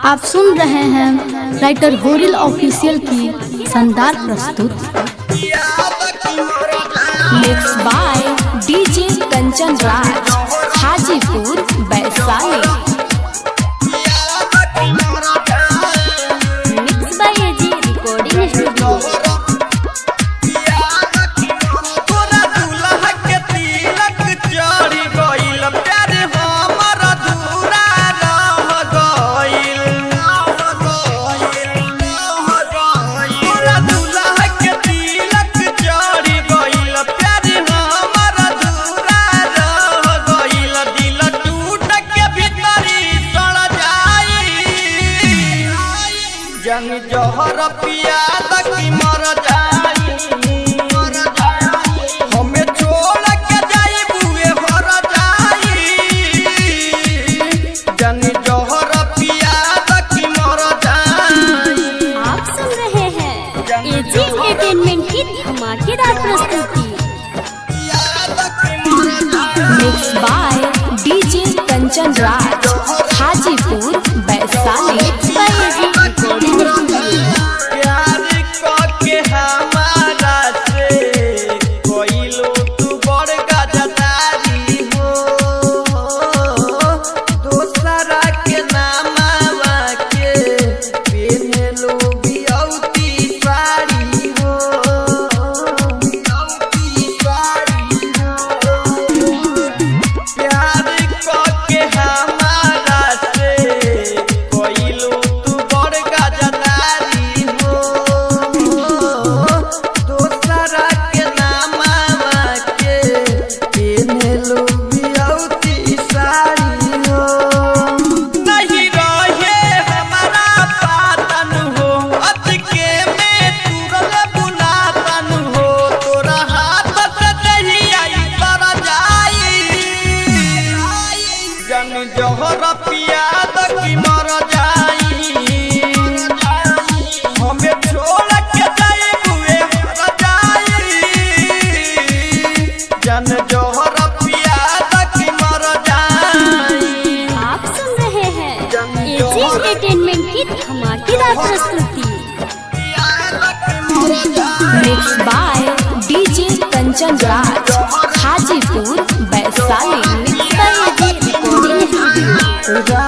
आप सुन रहे हैं राइटर होरिल ऑफिशियल की शानदार प्रस्तुत mix by DJ Kanchan Raj Hajipur Vaishali. Mix by AG recording studio. जन जोहर पियाद की मर जाई हमें छोड़ के जाई बुए हर जाई। जन जोहर पियाद की मर जाई। आप सुन रहे हैं एजी एंटरटेनमेंट की धमाकेदार प्रस्तुति। Mix by DJ Kanchan Raj Hajipur Vaishali. प्यार के हमारा से कोई लो तू बड़ गजदारी हो। दोसरा के नामा के पहने लो बियौती साड़ी हो। प्यार के हमारा से कोई लो तू बड़ गजदारी हो। दोसरा के नामा के पहने लो बियौती साड़ी हो। नहीं रहे हमारा पातन हो अटके में तुरल बुलातन हो। तोरा हाथ से नहीं आई तर जाई। जन जोहर पियाद की मर जाई हमें छोड़ के जाई बुए हर जाई। जन जोहर पियाद की मर जाई। आप सुन रहे हैं एजी एंटरटेनमेंट की धमाकेदार प्रस्तुति। Mix by DJ Kanchan Raj Hajipur Vaishali. Mix by AG recording studio.